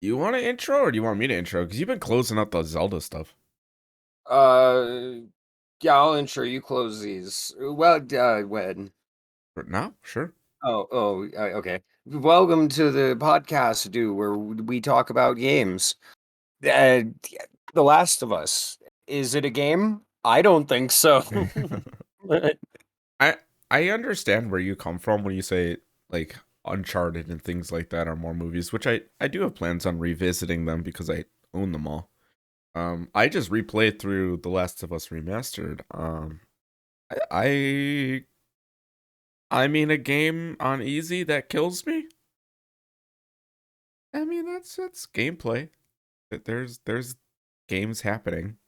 You want to intro or do you want me to intro? Because you've been closing up the Zelda stuff. Uh, yeah, I'll ensure you close these. Well, when? But no, sure. Okay. Welcome to the podcast, where we talk about games. Uh, The Last of Us. Is it a game? I don't think so. I I understand where you come from when you say like Uncharted and things like that are more movies, which I do have plans on revisiting them because I own them all. I just replayed through The Last of Us Remastered. I I mean a game on easy that kills me. I mean that's gameplay. There's games happening.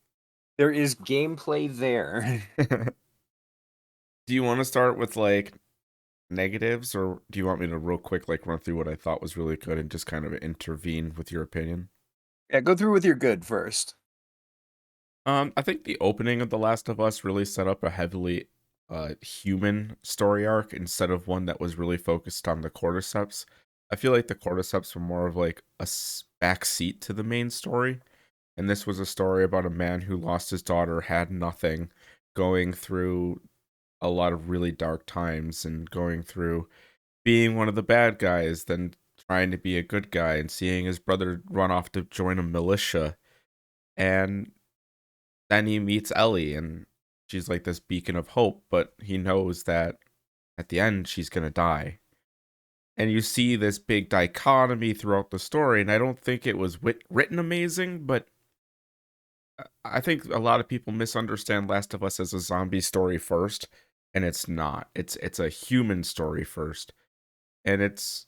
There is gameplay there. Do you want to start with like negatives, or do you want me to real quick like run through what I thought was really good and just kind of intervene with your opinion? Yeah, go through with your good first. I think the opening of The Last of Us really set up a heavily human story arc instead of one that was really focused on the cordyceps. I feel like the cordyceps were more of like a backseat to the main story, and this was a story about a man who lost his daughter, had nothing, going through a lot of really dark times and going through being one of the bad guys, then trying to be a good guy and seeing his brother run off to join a militia. And then he meets Ellie, and she's like this beacon of hope, but he knows that at the end she's going to die. And you see this big dichotomy throughout the story, and I don't think it was written amazing, but I think a lot of people misunderstand Last of Us as a zombie story first, and it's not. It's a human story first. And it's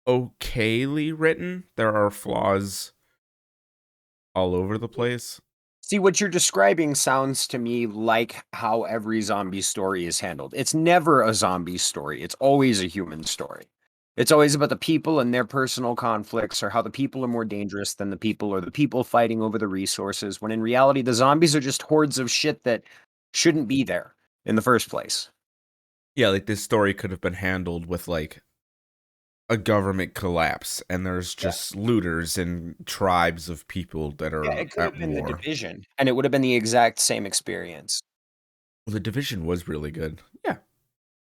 okayly written. There are flaws all over the place. See, what you're describing sounds to me like how every zombie story is handled. It's never a zombie story, it's always a human story. It's always about the people and their personal conflicts, or how the people are more dangerous than the people, or the people fighting over the resources, when in reality, the zombies are just hordes of shit that shouldn't be there in the first place. Yeah, like this story could have been handled with like a government collapse, and there's Yeah. just looters and tribes of people that Yeah, are it could have at been the war. division, and it would have been the exact same experience. Well, the division was really good. Yeah,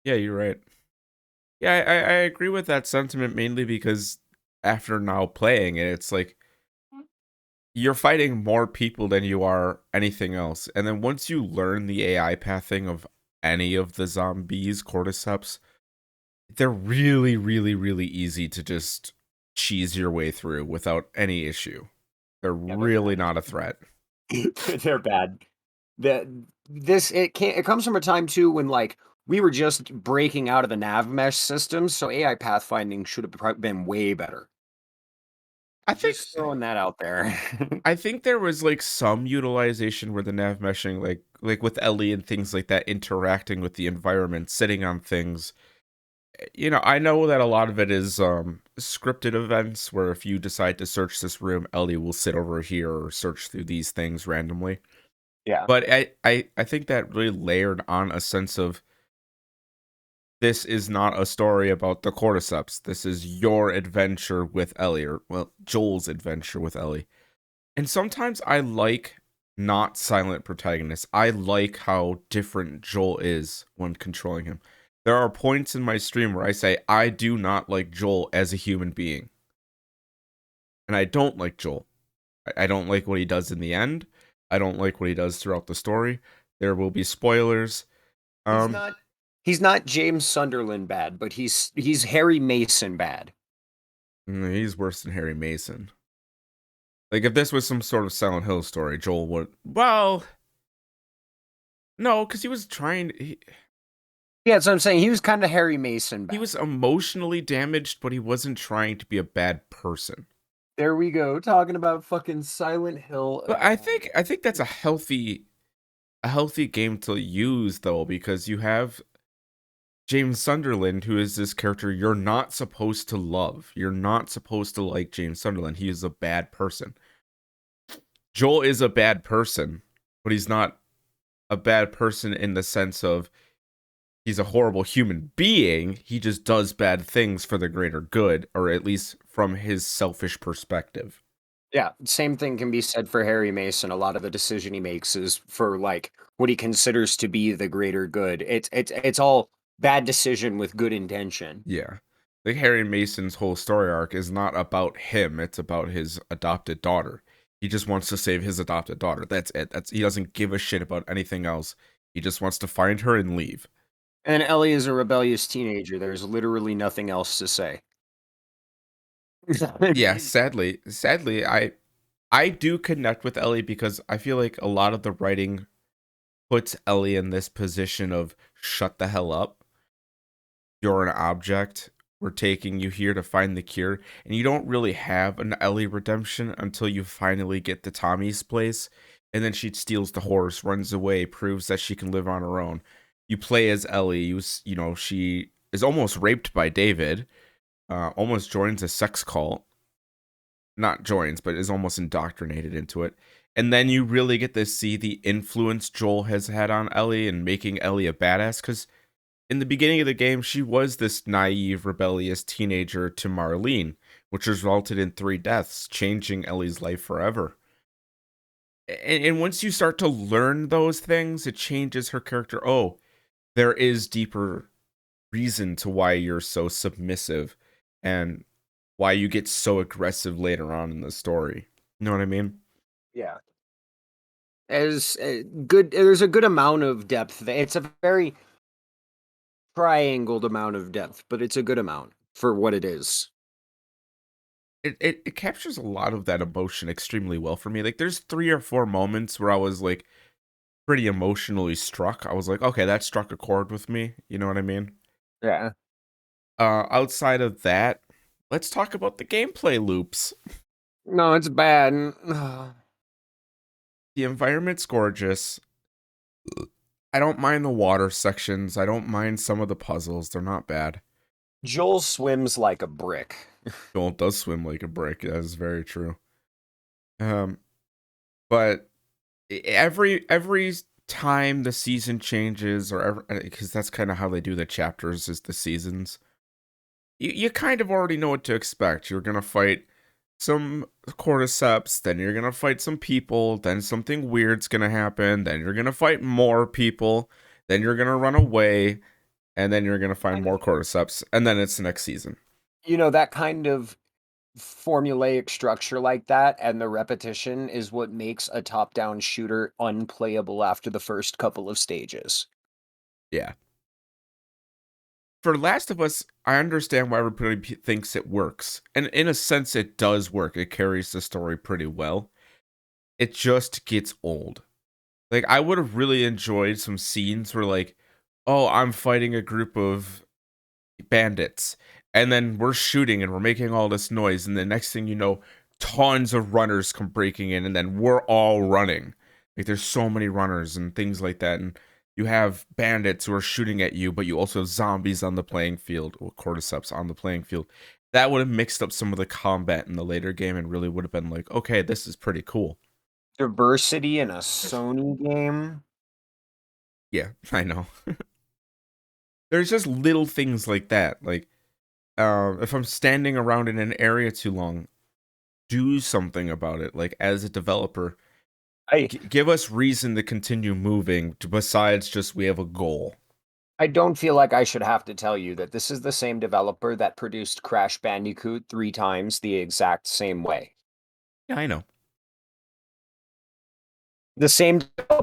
yeah, you're right. Yeah, I agree with that sentiment mainly because after now playing it, it's like you're fighting more people than you are anything else. And then once you learn the AI pathing of any of the zombies, cordyceps, they're really, really, really easy to just cheese your way through without any issue. They're Yeah, but really not a threat. they're bad. That this it comes from a time too when like we were just breaking out of the nav mesh systems, so AI pathfinding should have been way better. I think Just throwing that out there. I think there was like some utilization where the nav meshing, like with Ellie and things like that, interacting with the environment, sitting on things. You know, I know that a lot of it is scripted events where if you decide to search this room, Ellie will sit over here or search through these things randomly. Yeah. But I think that really layered on a sense of this is not a story about the cordyceps. This is your adventure with Ellie, or well, Joel's adventure with Ellie. And sometimes I like not silent protagonists. I like how different Joel is when controlling him. There are points in my stream where I say I do not like Joel as a human being. And I don't like Joel. I don't like what he does in the end. I don't like what he does throughout the story. There will be spoilers. He's Um not he's not James Sunderland bad, but he's Harry Mason bad. he's worse than Harry Mason. Like if this was some sort of Silent Hill story, Joel would well, no, because he was trying. Yeah, that's what I'm saying. He was kind of Harry Mason He bad. was emotionally damaged, but he wasn't trying to be a bad person. There we go, talking about fucking Silent Hill But I again. think I think that's a healthy game to use though, because you have James Sunderland, who is this character you're not supposed to love. You're not supposed to like James Sunderland. He is a bad person. Joel is a bad person, but he's not a bad person in the sense of he's a horrible human being. He just does bad things for the greater good, or at least from his selfish perspective. Yeah, same thing can be said for Harry Mason. A lot of the decision he makes is for like what he considers to be the greater good. It's all bad decision with good intention. Yeah. Like Harry Mason's whole story arc is not about him, it's about his adopted daughter. He just wants to save his adopted daughter. That's it. That's he doesn't give a shit about anything else. He just wants to find her and leave. And Ellie is a rebellious teenager. There's literally nothing else to say. Yeah, sadly, I do connect with Ellie because I feel like a lot of the writing puts Ellie in this position of shut the hell up. You're an object. We're taking you here to find the cure. And you don't really have an Ellie redemption until you finally get to Tommy's place. And then she steals the horse, runs away, proves that she can live on her own. You play as Ellie. You know, she is almost raped by David, almost joins a sex cult. Not joins, but is almost indoctrinated into it. And then you really get to see the influence Joel has had on Ellie and making Ellie a badass. Because in the beginning of the game, she was this naive, rebellious teenager to Marlene, which resulted in 3 deaths, changing Ellie's life forever. And once you start to learn those things, it changes her character. Oh, there is deeper reason to why you're so submissive and why you get so aggressive later on in the story. You know what I mean? Yeah. As good, there's a good amount of depth. It's a very triangled amount of depth, but it's a good amount for what it is. It captures a lot of that emotion extremely well for me. Like there's 3 or 4 moments where I was like pretty emotionally struck. I was like, okay, that struck a chord with me. You know what I mean? Yeah. Outside of that, let's talk about the gameplay loops. No, it's bad. The environment's gorgeous. I don't mind the water sections. I don't mind some of the puzzles. They're not bad. Joel swims like a brick. Joel does swim like a brick. That is very true. Um, but every time the season changes, or because that's kind of how they do the chapters, is the seasons. You kind of already know what to expect. You're gonna fight some cordyceps, then you're gonna fight some people, then something weird's gonna happen, then you're gonna fight more people, then you're gonna run away, and then you're gonna find Kind more of, cordyceps, and then it's the next season. that kind of formulaic structure like that and the repetition is what makes a top-down shooter unplayable after the first couple of stages. Yeah. For Last of Us, I understand why everybody thinks it works, and in a sense, it does work. It carries the story pretty well. It just gets old. Like I would have really enjoyed some scenes where like, oh, I'm fighting a group of bandits, and then we're shooting and we're making all this noise, and the next thing you know, tons of runners come breaking in, and then we're all running. Like there's so many runners and things like that, and you have bandits who are shooting at you, but you also have zombies on the playing field, or cordyceps on the playing field. That would have mixed up some of the combat in the later game and really would have been like, okay, this is pretty cool. Diversity in a Sony game? Yeah, I know. There's just little things like that. Like, if I'm standing around in an area too long, do something about it. Like, as a developer, I give us reason to continue moving besides just we have a goal. I don't feel like I should have to tell you that this is the same developer that produced Crash Bandicoot 3 times the exact same way. Yeah, I know. The same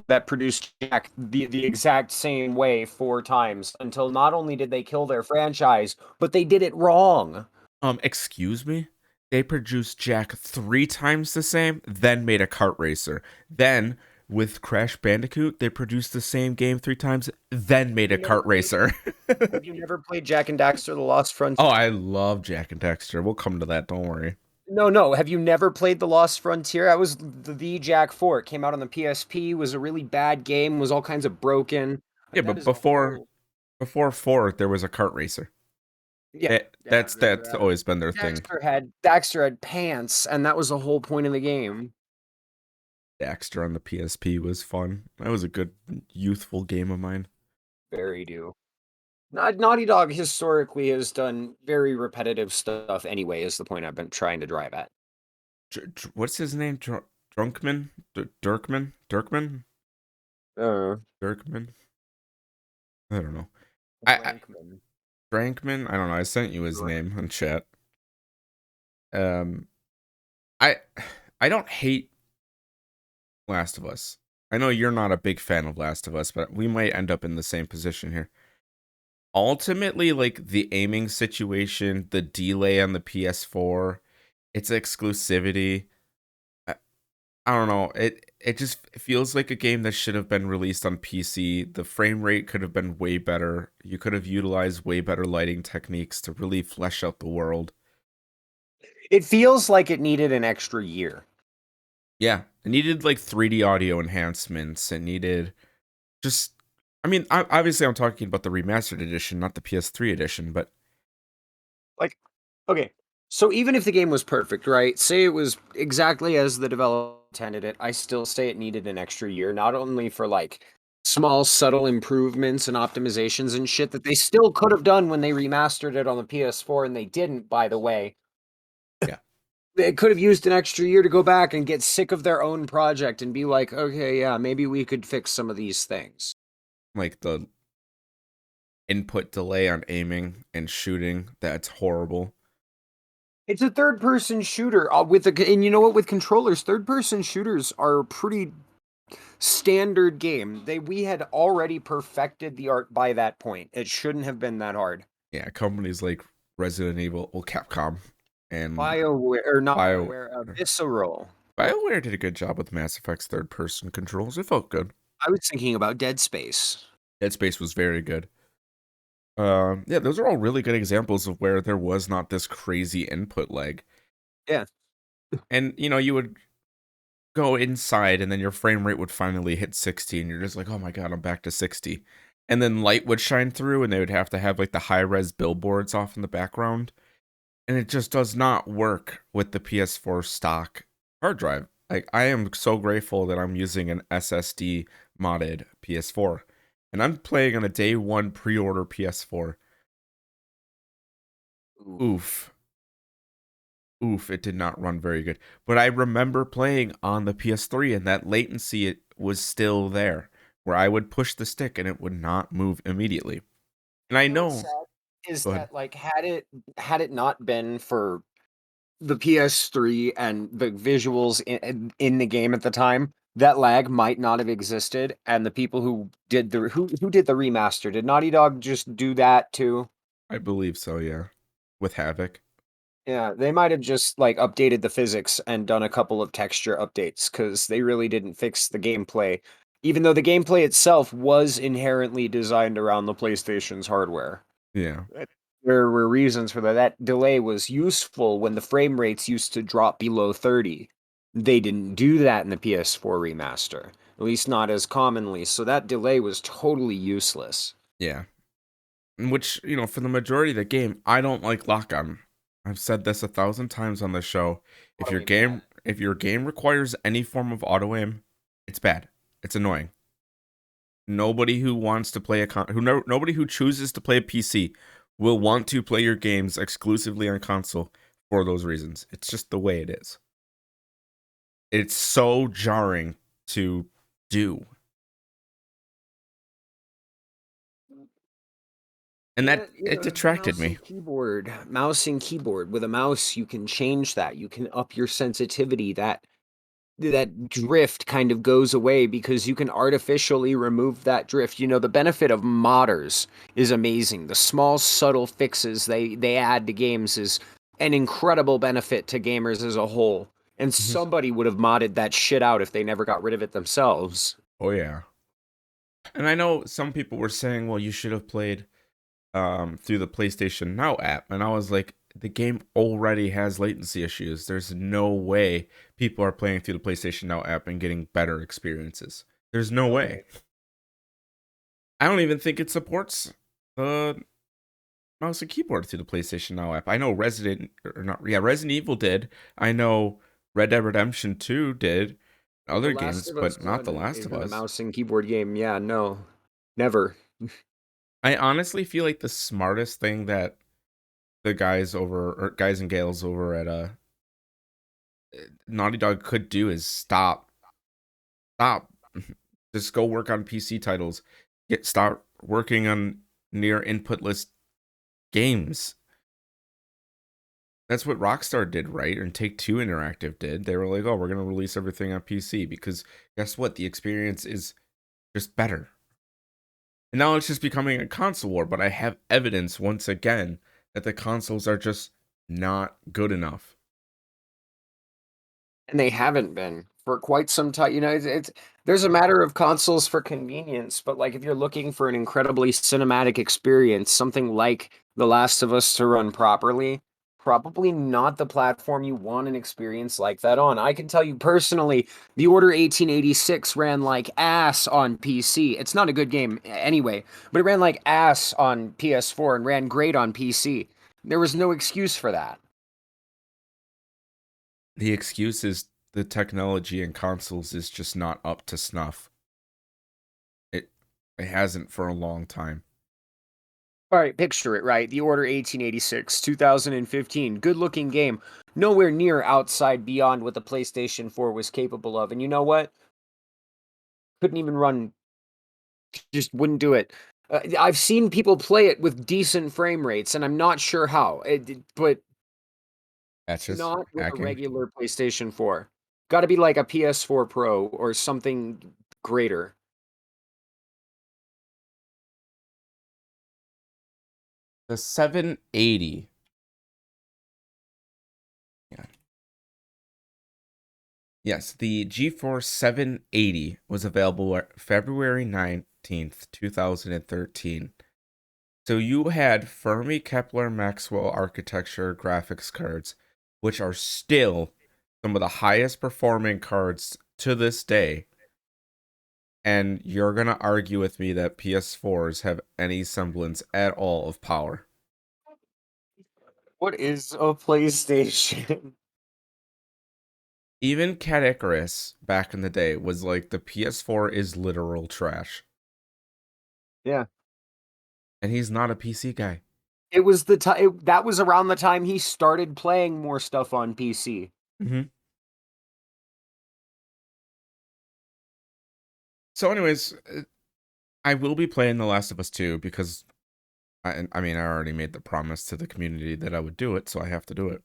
that produced Jack the exact same way 4 times until not only did they kill their franchise, but they did it wrong. Excuse me? They produced Jack 3 times the same, then made a kart racer. Then, with Crash Bandicoot, they produced the same game 3 times, then made a You never kart played racer. Have you never played Jak and Daxter: The Lost Oh, Frontier? I love Jack and Dexter. We'll come to that, don't worry. No, no. Have you never played The Lost Frontier? I was the Jak 4. It came out on the PSP, was a really bad game, was all kinds of broken. Yeah, Like that but is a whole before 4, there was a kart racer. yeah, yeah. That's always been their thing. Daxter had pants, and that was the whole point of the game. Daxter on the PSP was fun. That was a good youthful game of mine. Very do. Naughty Dog historically has done very repetitive stuff anyway, is the point I've been trying to drive at. What's his name? Drunkman? Dirkman? Uh, Dirkman? I don't know. I Rankman. Drankman? I don't know. I sent you his name in chat. Um, I I don't hate Last of Us. I know you're not a big fan of Last of Us, but we might end up in the same position here. Ultimately, like the aiming situation, the delay on the PS4, its exclusivity. I, I don't know. It just feels like a game that should have been released on PC. The frame rate could have been way better. You could have utilized way better lighting techniques to really flesh out the world. It feels like it needed an extra year. Yeah, it needed like 3D audio enhancements. It needed just. I mean, obviously, I'm talking about the remastered edition, not the PS3 edition, but Like, okay, so even if the game was perfect, right? Say it was exactly as the developer intended it, I still say it needed an extra year, not only for like small, subtle improvements and optimizations and shit that they still could have done when they remastered it on the PS4, and they didn't, by the way. yeah, They could have used an extra year to go back and get sick of their own project and be like, okay, yeah, maybe we could fix some of these things. like the input delay on aiming and shooting, that's horrible. It's a third person shooter and you know what? With controllers, third person shooters are a pretty standard game. We had already perfected the art by that point. It shouldn't have been that hard. Yeah, companies like Resident Evil, well, Capcom, and BioWare, or not Bio BioWare, Visceral. BioWare did a good job with Mass Effect's third-person controls. It felt good. I was thinking about Dead Space. Dead Space was very good. Yeah, those are all really good examples of where there was not this crazy input lag. Yeah. And you would go inside, and then your frame rate would finally hit 60, and you're just like, oh my god, I'm back to 60. And then light would shine through, and they would have to have like the high res billboards off in the background. And it just does not work with the PS4 stock hard drive. Like, I am so grateful that I'm using an SSD modded PS4, and I'm playing on a day one pre-order PS4. Ooh. Oof, oof, it did not run very good. But I remember playing on the PS3, and that latency it was still there, where I would push the stick and it would not move immediately. And I You know what's know. sad is Go ahead. that like had it not been for the PS3 and the visuals in the game at the time, that lag might not have existed. And the people who did the remaster, did Naughty Dog just do that too? I believe so, yeah. With Havoc. Yeah, they might have just like updated the physics and done a couple of texture updates because they really didn't fix the gameplay, even though the gameplay itself was inherently designed around the PlayStation's hardware. Yeah. There were reasons for that. That delay was useful when the frame rates used to drop below 30. They didn't do that in the PS4 remaster, at least not as commonly. So that delay was totally useless. Yeah. Which, for the majority of the game, I don't like lock on. I've said this 1,000 times on the show. If Auto your aim, yeah. game requires any form of auto aim, it's bad. It's annoying. Nobody who wants to play nobody who chooses to play a PC will want to play your games exclusively on console for those reasons. It's just the way it is. It's so jarring to do. And that it detracted Mouse me. and keyboard. Mouse and keyboard. With a mouse, you can change that. You can up your sensitivity. That drift kind of goes away because you can artificially remove that drift. The benefit of modders is amazing. The small subtle fixes they add to games is an incredible benefit to gamers as a whole. And Mhm. somebody would have modded that shit out if they never got rid of it themselves. Oh yeah. And I know some people were saying, well, you should have played through the PlayStation Now app, and I was like, the game already has latency issues. There's no way people are playing through the PlayStation Now app and getting better experiences. There's no No way. way. I don't even think it supports the mouse and keyboard through the PlayStation Now app. I know Resident Evil did. I know Red Dead Redemption 2 did. The Other Last games, of Us but not The 1 Last of isn't a Us. mouse and keyboard game. Yeah, no. Never. I honestly feel like the smartest thing that the guys and gals over at Naughty Dog could do is stop. Just go work on PC titles. Start working on near inputless games. That's what Rockstar did, right? And Take-Two Interactive did. They were like, "Oh, we're gonna release everything on PC because guess what? The experience is just better." And now it's just becoming a console war. But I have evidence once again that the consoles are just not good enough. And they haven't been for quite some time. It's there's a matter of consoles for convenience, but like if you're looking for an incredibly cinematic experience, something like The Last of Us to run properly, probably not the platform you want an experience like that on. I can tell you personally, The Order 1886 ran like ass on PC. It's not a good game anyway, but it ran like ass on PS4 and ran great on PC. There was no excuse for that. The excuse is the technology in consoles is just not up to snuff. It it hasn't for a long time. All right, picture it, right? The Order 1886, 2015. Good looking game. Nowhere near outside beyond what the PlayStation 4 was capable of. And you know what? Couldn't even run, just wouldn't do it. I've seen people play it with decent frame rates, and I'm not sure how, but That's just not with a hacking. regular PlayStation 4. Got to be like a PS4 Pro or something greater. The 780. Yeah. Yes, the GeForce 780 was available February 19th, 2013. So you had Fermi Kepler Maxwell architecture graphics cards, which are still some of the highest performing cards to this day. And you're going to argue with me that PS4s have any semblance at all of power. What is a PlayStation? Even Cat Icarus back in the day was like the PS4 is literal trash. Yeah. And he's not a PC guy. It was the time that was around the time he started playing more stuff on PC. Hmm. So, anyways, I will be playing The Last of Us 2 because I mean, I already made the promise to the community that I would do it, so I have to do it.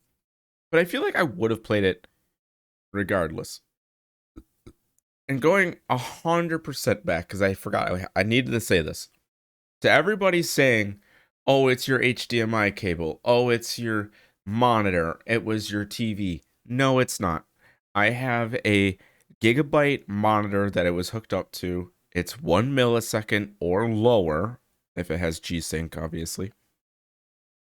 But I feel like I would have played it regardless. And going 100% back, because I forgot, I needed to say this. To everybody saying, oh, it's your HDMI cable. Oh, it's your monitor. It was your TV. No, it's not. I have a gigabyte monitor that it was hooked up to. It's 1 millisecond or lower, if it has G-Sync, obviously.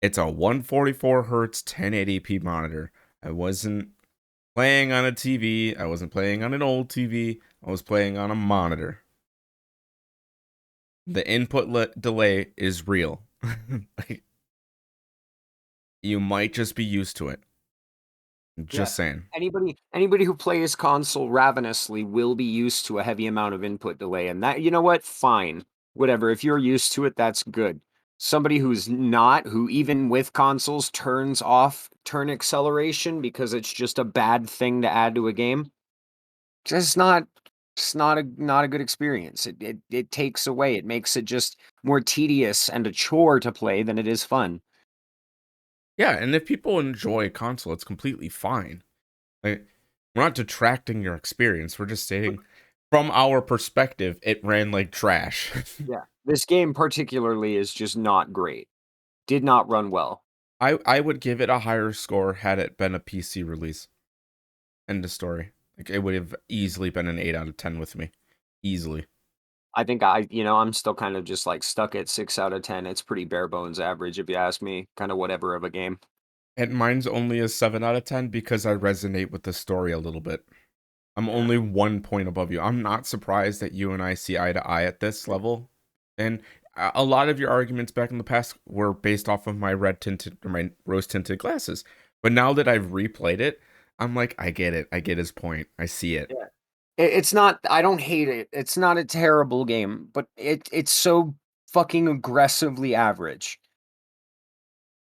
It's a 144 hertz 1080p monitor. I wasn't playing on a TV. I wasn't playing on an old TV. I was playing on a monitor. The delay is real. Like, you might just be used to it. Yeah. Just saying. Anybody who plays console ravenously will be used to a heavy amount of input delay. And that, you know what? Fine. Whatever. If you're used to it, that's good. Somebody who's not, who even with consoles turns off turn acceleration because it's just a bad thing to add to a game, just not not a good experience. It takes away. It makes it just more tedious and a chore to play than it is fun. Yeah, and if people enjoy console, it's completely fine. Like, we're not detracting your experience. We're just saying, from our perspective, it ran like trash. Yeah. This game particularly is just not great. Did not run well. I would give it a higher score had it been a PC release. End of story. Like, it would have easily been an 8 out of 10 with me. Easily. I think I'm still kind of just like stuck at 6 out of 10. It's pretty bare bones average if you ask me, kind of whatever of a game. And mine's only a 7 out of 10 because I resonate with the story a little bit. I'm Yeah. only 1 point above you. I'm not surprised that you and I see eye to eye at this level. And a lot of your arguments back in the past were based off of my red tinted or my rose tinted glasses. But now that I've replayed it, I'm like, I get it. I get his point. I see it. It's not I don't hate it. It's not a terrible game, but it's so fucking aggressively average.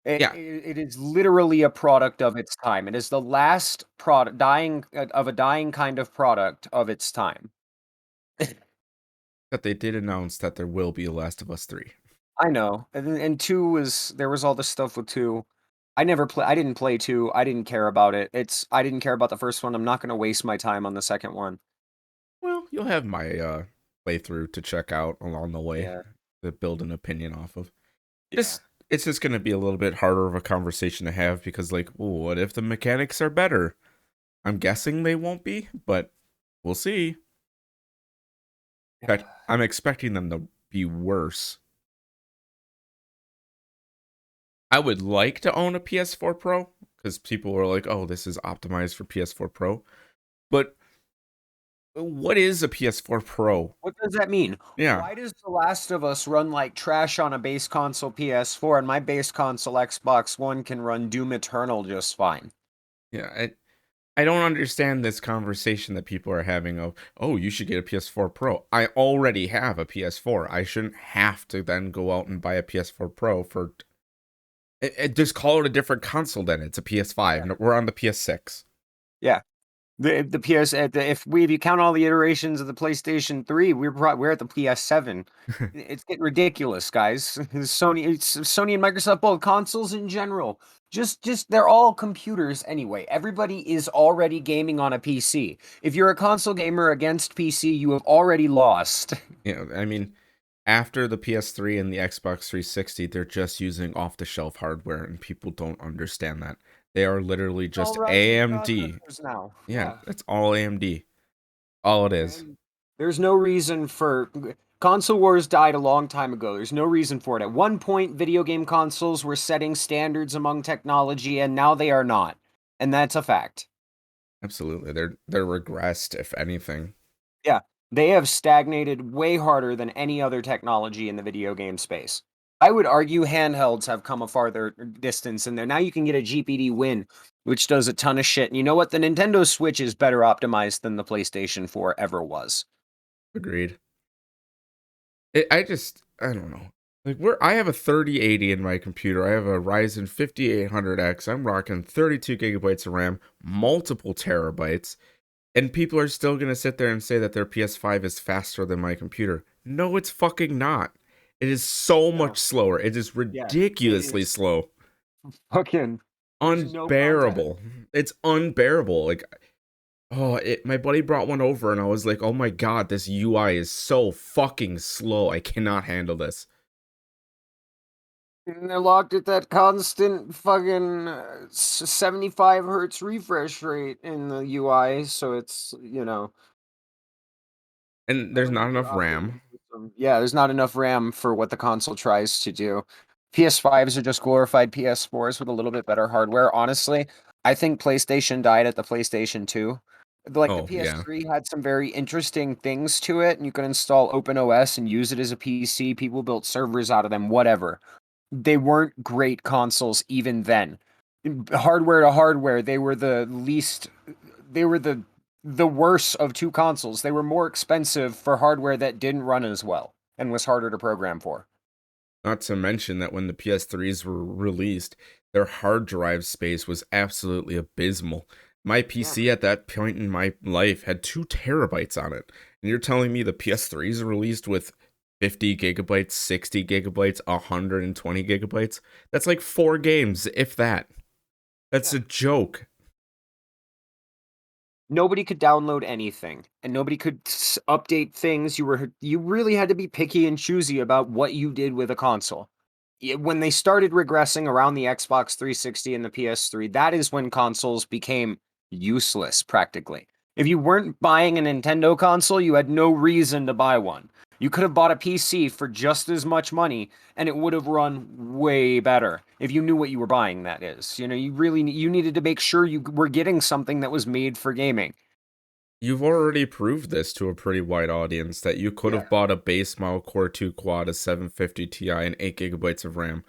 Yeah, It is literally a product of its time. It is the last product dying of a dying kind of product of its time. that they did announce that there will be a Last of Us 3. I know. And 2 was there was all this stuff with 2. I didn't play 2. I didn't care about it. I didn't care about the first one. I'm not going to waste my time on the second one. Well, you'll have my playthrough to check out along the way Yeah. to build an opinion off of. Yeah. Just it's just going to be a little bit harder of a conversation to have because like, well, what if the mechanics are better? I'm guessing they won't be, but we'll see. In fact, I'm expecting them to be worse. I would like to own a PS4 Pro because people are like, "Oh, this is optimized for PS4 Pro." But what is a PS4 Pro? What does that mean? Yeah, Why does The Last of Us run like trash on a base console PS4 and my base console Xbox One can run Doom Eternal just fine? yeah. I don't understand this conversation that people are having of, "Oh, you should get a PS4 Pro." I already have a PS4. I shouldn't have to then go out and buy a PS4 Pro for. Just call it a different console. Then it's a PS5. Yeah. We're on the PS6. Yeah. The PS if you count all the iterations of the PlayStation 3, we're at the PS7. It's getting ridiculous, guys. Sony and Microsoft, both consoles in general. Just they're all computers anyway. Everybody is already gaming on a PC. If you're a console gamer against PC, you have already lost. I mean, after the PS3 and the Xbox 360, they're just using off-the-shelf hardware, and people don't understand that. They are literally All just Ryzen AMD. processors now. Yeah, Yeah. that's all AMD. All it is. And there's no reason for console wars died a long time ago. There's no reason for it. At one point, video game consoles were setting standards among technology, and now they are not. And that's a fact. Absolutely. They're regressed, if anything. Yeah, they have stagnated way harder than any other technology in the video game space. I would argue handhelds have come a farther distance in there. Now you can get a GPD win, which does a ton of shit. And you know what? The Nintendo Switch is better optimized than the PlayStation 4 ever was. Agreed. I don't know. Like I have a 3080 in my computer. I have a Ryzen 5800X. I'm rocking 32 gigabytes of RAM, multiple terabytes, and people are still going to sit there and say that their PS5 is faster than my computer. No, it's fucking not. It is so much No. slower. It is Yeah, it ridiculously is slow. fucking. There's no contest. Unbearable. It's unbearable. Like, oh, my buddy brought one over and I was like, "Oh my god, this UI is so fucking slow. I cannot handle this." And they're locked at that constant fucking 75 hertz refresh rate in the UI, so it's. And I there's don't not think their enough operating RAM. system. Yeah, there's not enough RAM for what the console tries to do. PS5s are just glorified PS4s with a little bit better hardware. Honestly, I think PlayStation died at the PlayStation 2. Like the Oh, yeah. PS3 had some very interesting things to it, and you could install OpenOS and use it as a PC. People built servers out of them, whatever. They weren't great consoles even then. Hardware to hardware, they were the least they were the worst of two consoles. They were more expensive for hardware that didn't run as well and was harder to program for. Not to mention that when the PS3s were released, their hard drive space was absolutely abysmal. My Yeah. PC at that point in my life had 2 terabytes on it. And you're telling me the PS3s are released with 50 gigabytes, 60 gigabytes, 120 gigabytes? That's like 4 games, if that. That's Yeah. a joke. Nobody could download anything and nobody could update things. You really had to be picky and choosy about what you did with a console. When they started regressing around the Xbox 360 and the PS3, that is when consoles became useless practically. If you weren't buying a Nintendo console, you had no reason to buy one. You could have bought a PC for just as much money and it would have run way better if you knew what you were buying, that is. You needed to make sure you were getting something that was made for gaming. You've already proved this to a pretty wide audience that you could Yeah. have bought a base model Core 2 quad, a 750 Ti, and 8 gigabytes of RAM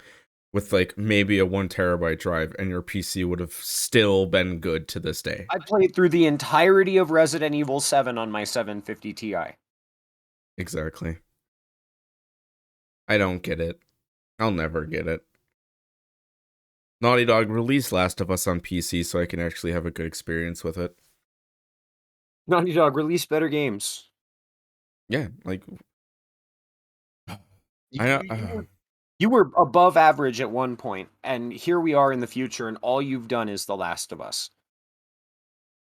with like maybe a 1 terabyte drive, and your PC would have still been good to this day. I played through the entirety of Resident Evil 7 on my 750 Ti. Exactly. I don't get it. I'll never get it. Naughty Dog, release Last of Us on PC so I can actually have a good experience with it. Naughty Dog, release better games. Yeah, like You, I you, you were you were above average at one point, and here we are in the future, and all you've done is The Last of Us.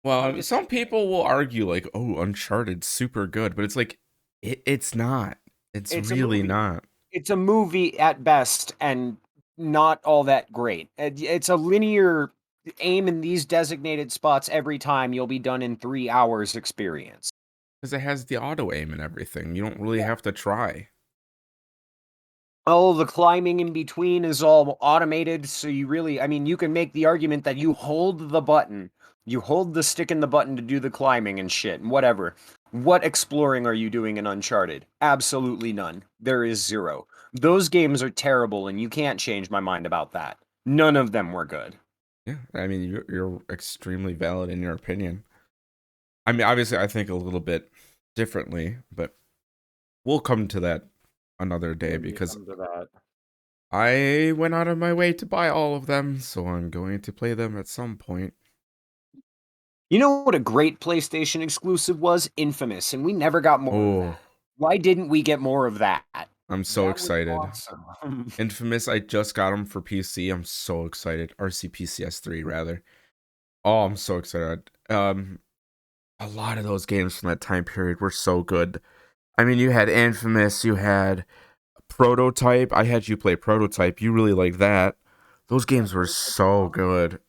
well, I Come mean, to some think, people will argue like, "Oh, Uncharted's super good," but it's like it's not. It's it's a really movie. not. It's a movie at best, and not all that great. It's a linear aim in these designated spots every time. You'll be done in 3 hours experience. Because it has the auto aim and everything. You don't really have to try. Oh, the climbing in between is all automated, so you really, I mean, you can make the argument that you hold the button, you hold the stick in the button to do the climbing and shit, and whatever. What exploring are you doing in Uncharted? Absolutely none. There is zero. Those games are terrible, and you can't change my mind about that. None of them were good. Yeah, I mean, you're extremely valid in your opinion. I mean, obviously, I think a little bit differently, but we'll come to that another day When we because come to that. I went out of my way to buy all of them, so I'm going to play them at some point. You know what a great PlayStation exclusive was? Infamous, and we never got more of Oh, that. Why didn't we get more of that? I'm so That was excited. awesome. Infamous, I just got them for PC. I'm so excited. RCPCS3 rather. Oh, I'm so excited. A lot of those games from that time period were so good. I mean, you had Infamous, you had Prototype. I had you play Prototype. You really like that. Those Yeah, games were Prototype was so awesome. good.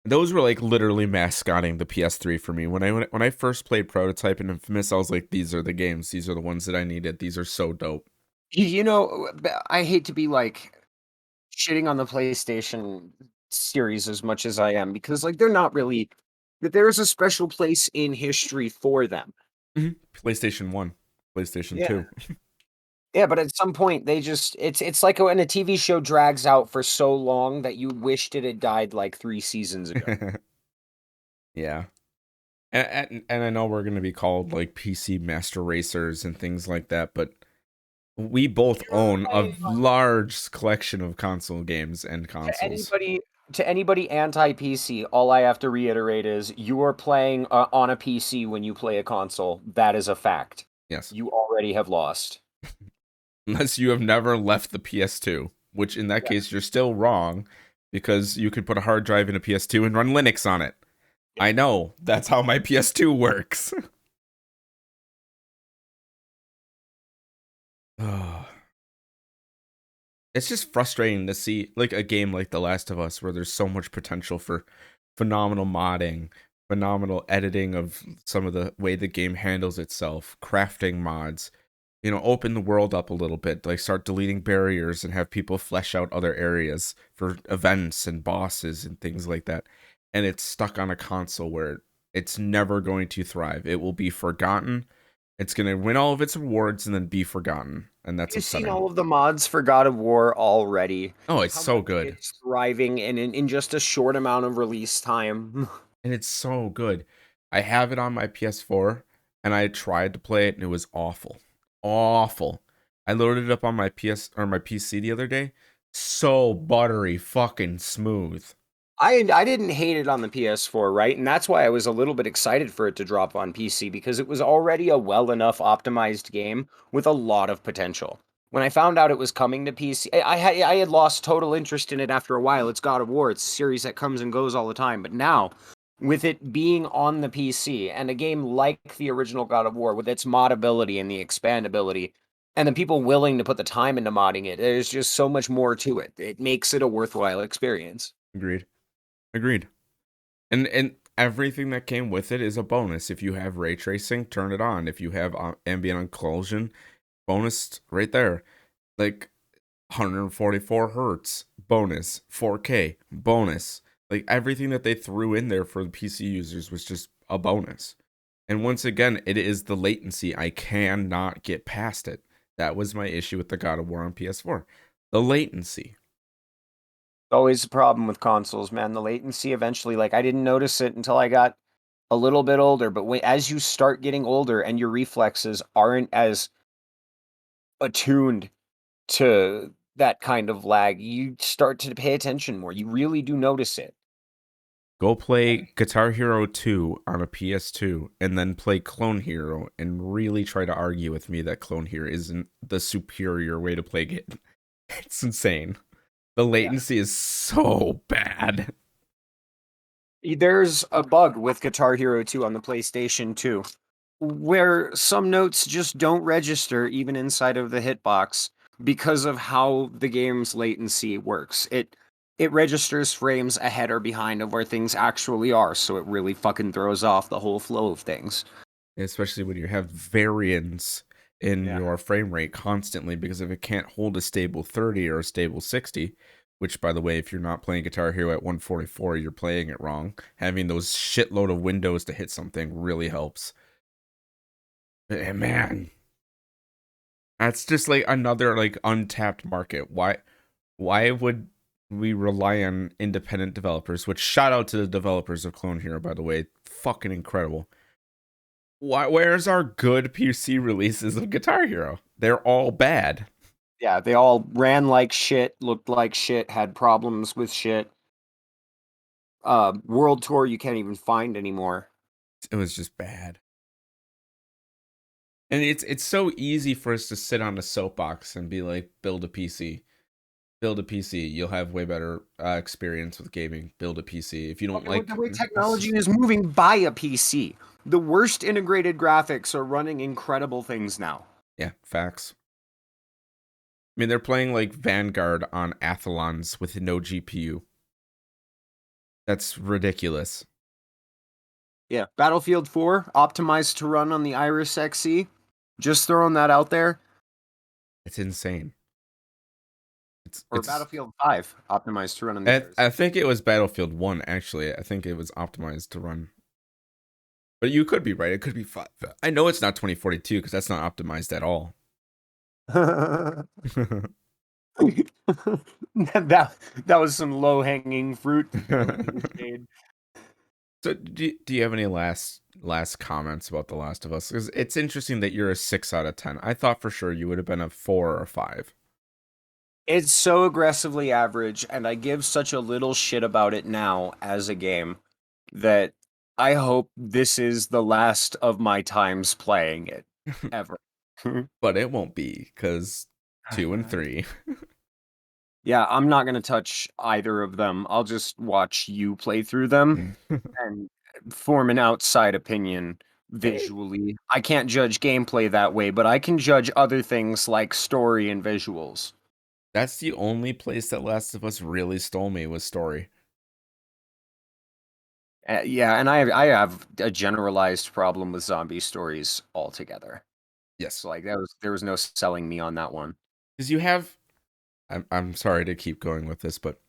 Those were like literally mascotting the PS3 for me. When I first played Prototype and Infamous, I was like, these are the games. These are the ones that I needed. These are so dope. You know, I hate to be like shitting on the PlayStation series as much as I am because like they're not really that there's a special place in history for them. PlayStation 1, PlayStation Yeah. 2. Yeah, but at some point they just it's like when a TV show drags out for so long that you wished it had died like 3 seasons ago. Yeah. And I know we're going to be called like PC master racers and things like that, but we both own a large collection of console games and To consoles. anybody to anybody anti-PC, all I have to reiterate is you are playing on a PC when you play a console. That is a fact. Yes. You already have lost. Unless you have never left the PS2, which in that Yeah. case you're still wrong because you could put a hard drive in a PS2 and run Linux on it. Yeah. I know, that's how my PS2 works. Oh, it's just frustrating to see like a game like The Last of Us where there's so much potential for phenomenal modding, phenomenal editing of some of the way the game handles itself, crafting mods, open the world up a little bit, like start deleting barriers and have people flesh out other areas for events and bosses and things like that. And it's stuck on a console where it's never going to thrive. It will be forgotten. It's going to win all of its rewards and then be forgotten. And that's You've seen upsetting. all of the mods for God of War already. Oh, it's How so much good. it's thriving and in just a short amount of release time. And it's so good. I have it on my PS4 and I tried to play it and it was awful. Awful. I loaded it up on my PS or my PC the other day. So buttery fucking smooth. I didn't hate it on the PS4, right? And that's why I was a little bit excited for it to drop on PC because it was already a well enough optimized game with a lot of potential. When I found out it was coming to PC, I had lost total interest in it after a while. It's God of War. It's a series that comes and goes all the time. But now, with it being on the PC and a game like the original God of War with its modability and the expandability, and the people willing to put the time into modding it, there's just so much more to it. It makes it a worthwhile experience. Agreed. Agreed. And everything that came with it is a bonus. If you have ray tracing, turn it on. If you have ambient occlusion, bonus right there. Like 144 hertz bonus, 4K bonus. Like everything that they threw in there for the PC users was just a bonus. And once again, it is the latency. I cannot get past it. That was my issue with the God of War on PS4. The latency. Always a problem with consoles, man. The latency eventually, like I didn't notice it until I got a little bit older, but as you start getting older and your reflexes aren't as attuned to that kind of lag, you start to pay attention more. You really do notice it. Go play Guitar Hero 2 on a PS2 and then play Clone Hero and really try to argue with me that Clone Hero isn't the superior way to play it. It's insane. The Yeah. latency is so bad. There's a bug with Guitar Hero 2 on the PlayStation 2 where some notes just don't register even inside of the hitbox because of how the game's latency works. It registers frames ahead or behind of where things actually are, so it really fucking throws off the whole flow of things. Especially when you have variance in Yeah. your frame rate constantly, because if it can't hold a stable 30 or a stable 60, which by the way, if you're not playing Guitar Hero at 144, you're playing it wrong. Having those shitload of windows to hit something really helps. And man, that's just like another like untapped market. Why would we rely on independent developers? Which shout out to the developers of Clone Hero, by the way. Fucking incredible. Where's our good PC releases of Guitar Hero? They're all bad. Yeah, they all ran like shit, looked like shit, had problems with shit. World Tour you can't even find anymore. It was just bad. And it's so easy for us to sit on a soapbox and be like, build a PC. Build a PC. You'll have way better experience with gaming. Build a PC. If you don't Okay, with the like, way technology is moving by a PC, the worst integrated graphics are running incredible things now. yeah, facts. I mean, they're playing like Vanguard on Athlons with no GPU. That's ridiculous. Yeah, Battlefield 4 optimized to run on the Iris Xe. Just throwing that out there. It's insane. It's Or it's. Battlefield 5 optimized to run on the Iris I Xe. think it was Battlefield 1 actually. I think it was optimized to run. But you could be right. It could be 5. I know it's not 2042 because that's not optimized at all. that was some low hanging fruit from the shade. So do you have any last comments about The Last of Us? Because it's interesting that you're a 6 out of 10. I thought for sure you would have been a 4 or a 5. It's so aggressively average, and I give such a little shit about it now as a game that I hope this is the last of my times playing it ever. But it won't be because 2 and 3. Yeah, I'm not gonna touch either of them. I'll just watch you play through them and form an outside opinion Hey, visually. I can't judge gameplay that way, but I can judge other things like story and visuals. that's the only place that Last of Us really stole me was story. Yeah, and I have a generalized problem with zombie stories altogether. Yes. So like there was no selling me on that one. Because you have I'm sorry to keep going with this, but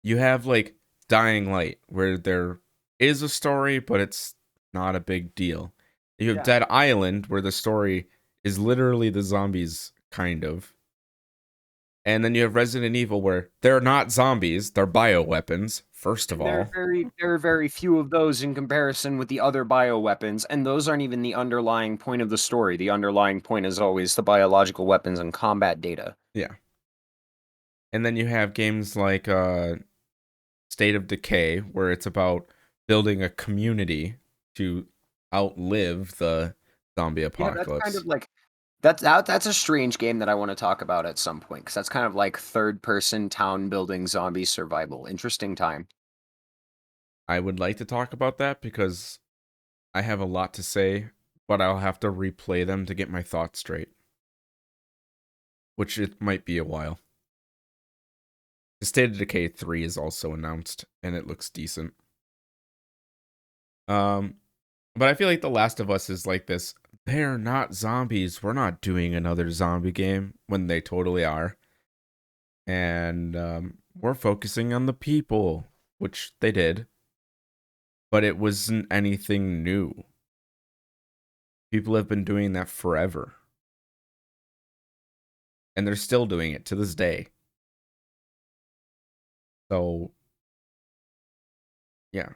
you have like Dying Light, where there is a story, but it's not a big deal. You have Yeah. Dead Island, where the story is literally the zombies, kind of. And then you have Resident Evil, where they're not zombies, they're bioweapons, first of And all. there are very few of those in comparison with the other bioweapons, and those aren't even the underlying point of the story. The underlying point is always the biological weapons and combat data. Yeah. And then you have games like State of Decay, where it's about building a community to outlive the zombie Yeah, that's kind apocalypse. of like that's a strange game that I want to talk about at some point because that's kind of like third person town building zombie survival. Interesting time. I would like to talk about that because I have a lot to say, but I'll have to replay them to get my thoughts straight, which it might be a while. The State of Decay 3 is also announced, and it looks decent. Um, but I feel like The Last of Us is like this. They're not zombies. We're not doing another zombie game when they totally are. And we're focusing on the people, which they did, but it wasn't anything new. People have been doing that forever, and they're still doing it to this day. So, yeah,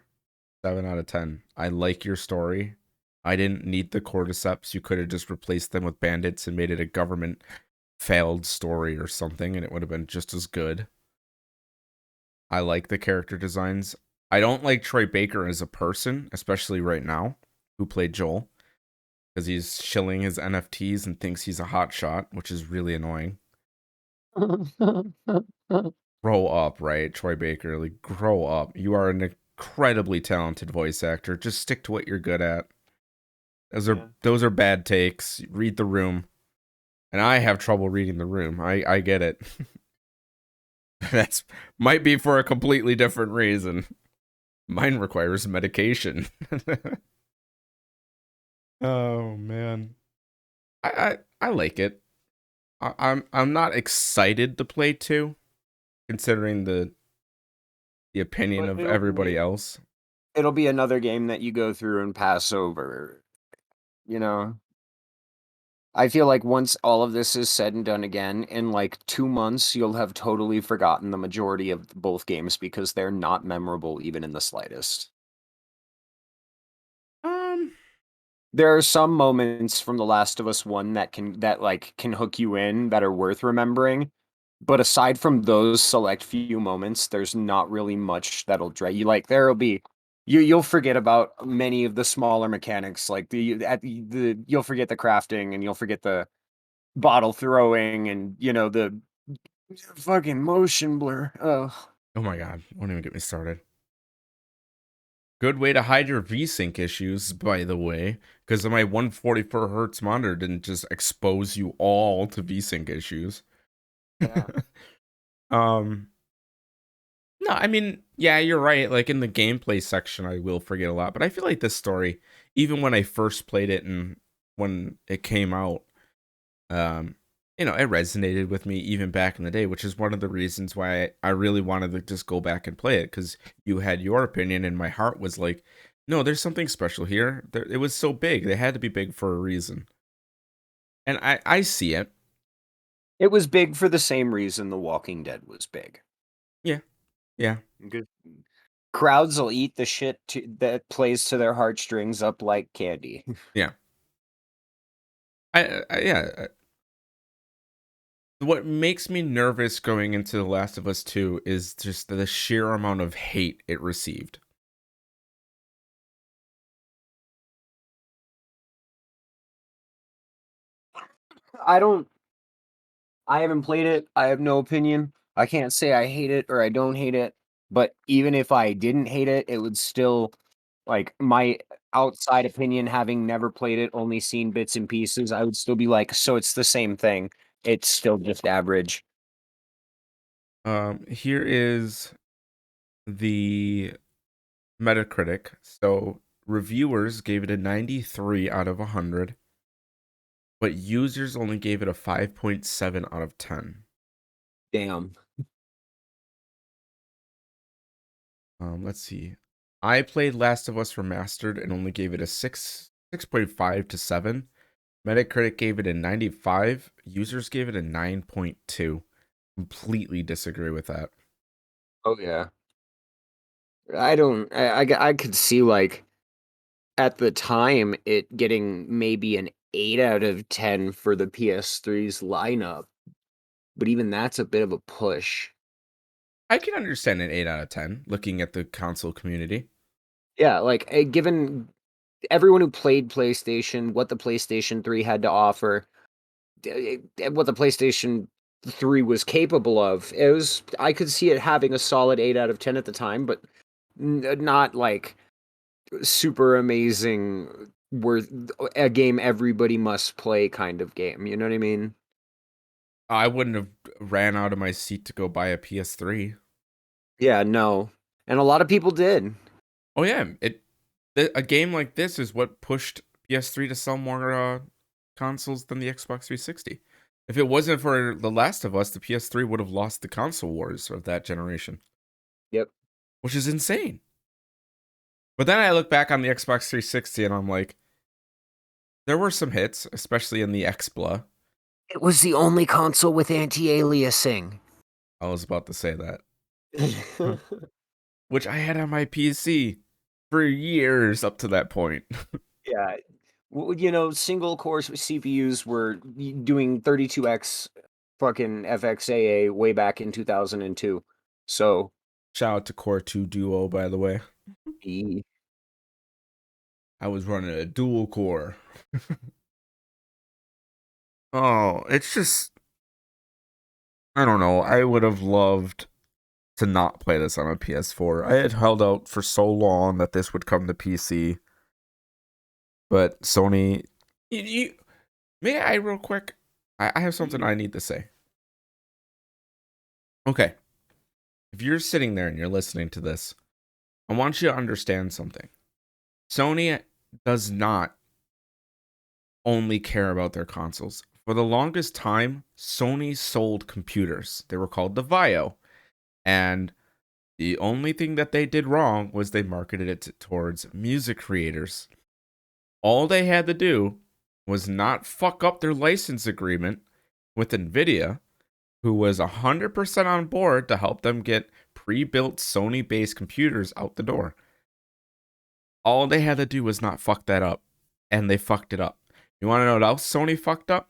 7 out of 10. I like your story. I didn't need the cordyceps. You could have just replaced them with bandits and made it a government failed story or something, and it would have been just as good. I like the character designs. I don't like Troy Baker as a person, especially right now, who played Joel, because he's shilling his NFTs and thinks he's a hot shot, which is really annoying. Grow up, right, Troy Baker? Like, grow up. You are an incredibly talented voice actor. Just stick to what you're good at. Yeah. Those are bad takes. Read the room. And I have trouble reading the room. I get it. That's might be for a completely different reason. Mine requires medication. Oh man. I like it. I'm not excited to play 2, considering the opinion But of everybody else. it'll be another game that you go through and pass over, you know? I feel like once all of this is said and done again, in like 2 months, you'll have totally forgotten the majority of both games because they're not memorable even in the slightest. Um There are some moments from The Last of Us 1 that can hook you in that are worth remembering, but aside from those select few moments, there's not really much that'll drag you. Like there'll be you'll forget about many of the smaller mechanics, like the you'll forget the crafting and you'll forget the bottle throwing and the fucking motion blur. Oh oh my god, don't even get me started. Good way to hide your VSync issues, by the way, because my 144 hertz monitor didn't just expose you all to VSync issues. yeah. um No, I mean, yeah, you're right. Like in the gameplay section, I will forget a lot, but I feel like this story, even when I first played it and when it came out, um, it resonated with me even back in the day, which is one of the reasons why I really wanted to just go back and play it because you had your opinion, and my heart was like, no, there's something special here. It was so big; they had to be big for a reason, and I see it. It was big for the same reason The Walking Dead was big. Yeah, yeah, Good. Crowds will eat the that plays to their heartstrings up like candy. yeah. Yeah. What makes me nervous going into The Last of Us 2 is just the sheer amount of hate it received. I don't I haven't played it. I have no opinion. I can't say I hate it or I don't hate it, but even if I didn't hate it, it would still like my outside opinion having never played it, only seen bits and pieces, I would still be like, so it's the same thing. It's still just average. Here is the Metacritic. So reviewers gave it a 93 out of 100, but users only gave it a 5.7 out of 10. Damn. Let's see. I played Last of Us Remastered and only gave it a 6.5 to 7. Metacritic gave it a 95. Users gave it a 9.2. Completely disagree with that. Oh yeah. I don't I could see like at the time it getting maybe an 8 out of 10 for the PS3's lineup, but even that's a bit of a push. I can understand an 8 out of 10 looking at the console community. Yeah, like, given everyone who played PlayStation, what the PlayStation 3 had to offer, what the PlayStation 3 was capable of, I could see it having a solid 8 out of 10 at the time, but not like super amazing, worth a game everybody must play kind of game. You know what I mean? I wouldn't have ran out of my seat to go buy a PS3. Yeah, no. And a lot of people did. Oh yeah, a game like this is what pushed PS3 to sell more consoles than the Xbox 360. If it wasn't for The Last of Us, the PS3 would have lost the console wars of that generation, Yep. which is insane. But then I look back on the Xbox 360 and I'm like, there were some hits, especially in the XBLA. It was the only console with anti-aliasing. I was about to say that. Which I had on my PC for years up to that point. Yeah. Single core CPUs were doing 32x fucking FXAA way back in 2002. So, Shout out to Core 2 Duo, by the way. e- I was running a dual core. Oh, it's just, I don't know. I would have loved to not play this on a PS4. I had held out for so long that this would come to PC, but Sony. May I real quick? I have something I need to say. Okay, if you're sitting there and you're listening to this, I want you to understand something. Sony does not only care about their consoles. For the longest time, Sony sold computers. They were called the Vio, and the only thing that they did wrong was they marketed it towards music creators. All they had to do was not fuck up their license agreement with Nvidia, who was 100% on board to help them get pre-built Sony-based computers out the door. All they had to do was not fuck that up, and they fucked it up. You want to know what else Sony fucked up?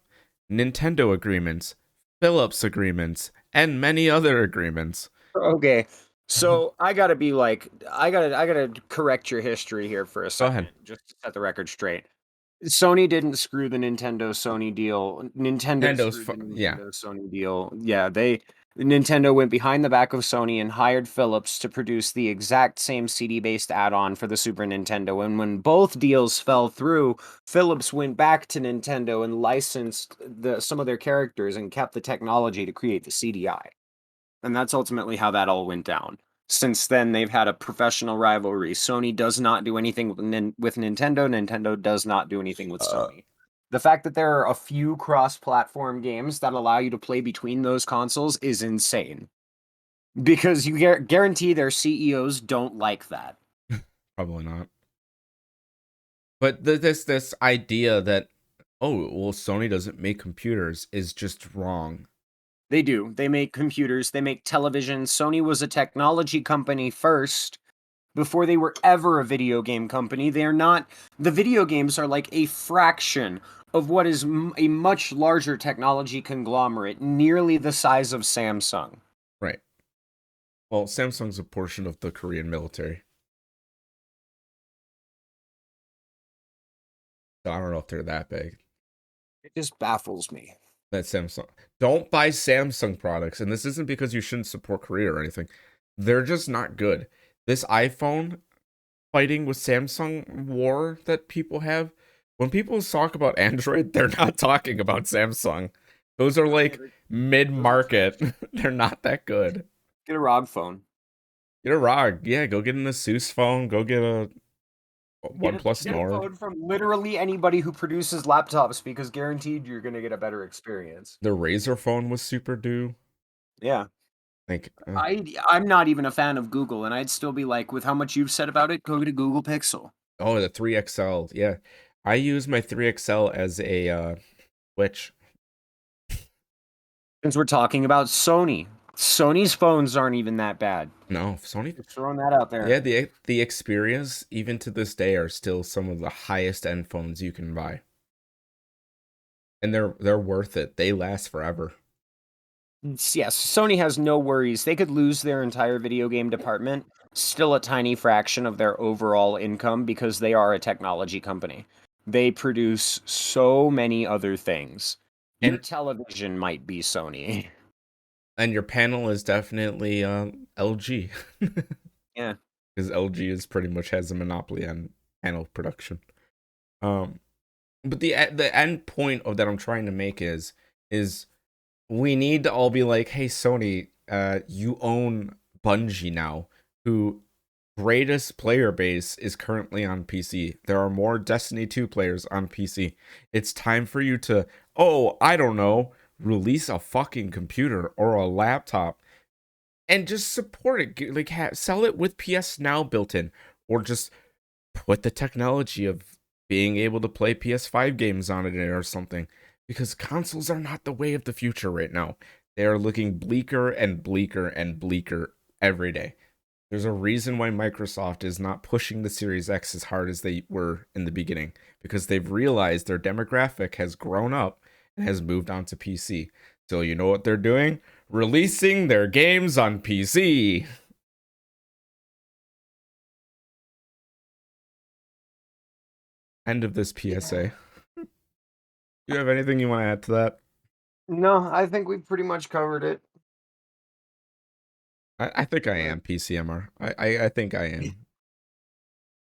Nintendo agreements, Philips agreements, and many other agreements. okay. So I gotta be like, I gotta correct your history here for a Go second, ahead. just to set the record straight. Sony didn't screw the Nintendo Sony deal. Nintendo screwed the Yeah. Nintendo Sony deal. Yeah, Nintendo went behind the back of Sony and hired Philips to produce the exact same CD-based add-on for the Super Nintendo. And when both deals fell through, Philips went back to Nintendo and licensed some of their characters and kept the technology to create the CDI. And that's ultimately how that all went down. Since then, they've had a professional rivalry. Sony does not do anything with Nintendo. Nintendo does not do anything with Sony. The fact that there are a few cross-platform games that allow you to play between those consoles is insane. Because you guarantee their CEOs don't like that. Probably not. But this idea that, oh, well, Sony doesn't make computers is just wrong. They do. They make computers, they make television. Sony was a technology company first before they were ever a video game company. They're not, the video games are like a fraction of what is a much larger technology conglomerate, nearly the size of Samsung. Right. Well, Samsung's a portion of the Korean military. So I don't know if they're that big. It just baffles me. That Samsung. Don't buy Samsung products. And this isn't because you shouldn't support Korea or anything. They're just not good. This iPhone fighting with Samsung war that people have, when people talk about Android, they're not talking about Samsung. Those are like mid-market. They're not that good. Get a ROG phone. Get a ROG. Yeah, go get an Asus phone. Go get a Get a, OnePlus get a Nord. phone from literally anybody who produces laptops because guaranteed you're going to get a better experience. The Razer phone was super due. Yeah. Like, I'm not even a fan of Google, and I'd still be like, with how much you've said about it, go get a Google Pixel. oh, the 3XL. Yeah. I use my 3XL as a Switch. Since we're talking about Sony, Sony's phones aren't even that bad. No, Sony. Just throwing that out there. Yeah, the Xperias, even to this day, are still some of the highest end phones you can buy. And they're worth it. They last forever. Yes, Sony has no worries. They could lose their entire video game department, still a tiny fraction of their overall income because they are a technology company. They produce so many other things. Your And television might be Sony. and your panel is definitely LG. Yeah. Because LG is pretty much has a monopoly on panel production. Um but the end point of that I'm trying to make is we need to all be like, hey Sony, you own Bungie now, who greatest player base is currently on PC. There are more Destiny 2 players on PC. It's time for you to, oh, I don't know, release a fucking computer or a laptop and just support it. Like, sell it with PS Now built in, or just put the technology of being able to play PS5 games on it or something. Because consoles are not the way of the future right now. They are looking bleaker and bleaker and bleaker every day. There's a reason why Microsoft is not pushing the Series X as hard as they were in the beginning, because they've realized their demographic has grown up and has moved on to PC. So you know what they're doing? Releasing their games on PC. End of this Yeah. PSA. You have anything you want to add to that? No, I think we pretty much covered it. I think I Uh, am PCMR. I think I am.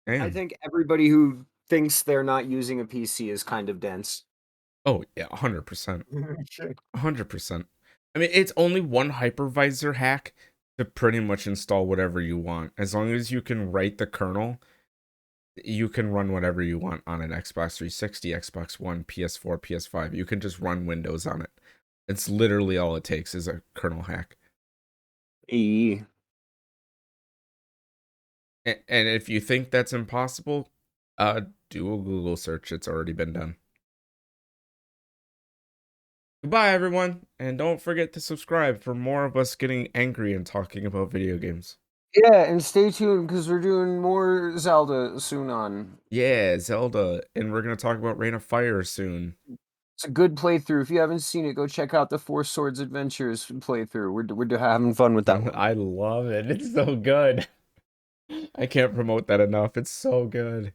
I I am. think everybody who thinks they're not using a PC is kind of dense. Oh yeah, 100%. Sure. 100%. I mean, it's only one hypervisor hack to pretty much install whatever you want. As long as you can write the kernel, you can run whatever you want on an Xbox 360, Xbox One, PS4, PS5. You can just run Windows on it. It's literally all it takes is a kernel hack. E. And if you think that's impossible, do a Google search. It's already been done. Goodbye, everyone, and don't forget to subscribe for more of us getting angry and talking about video games. Yeah, and stay tuned because we're doing more Zelda soon on. Yeah, Zelda, and we're gonna talk about Reign of Fire soon. It's a good playthrough. If you haven't seen it, go check out the Four Swords Adventures playthrough. We're having fun with that one. I love it. It's so good. I can't promote that enough. It's so good.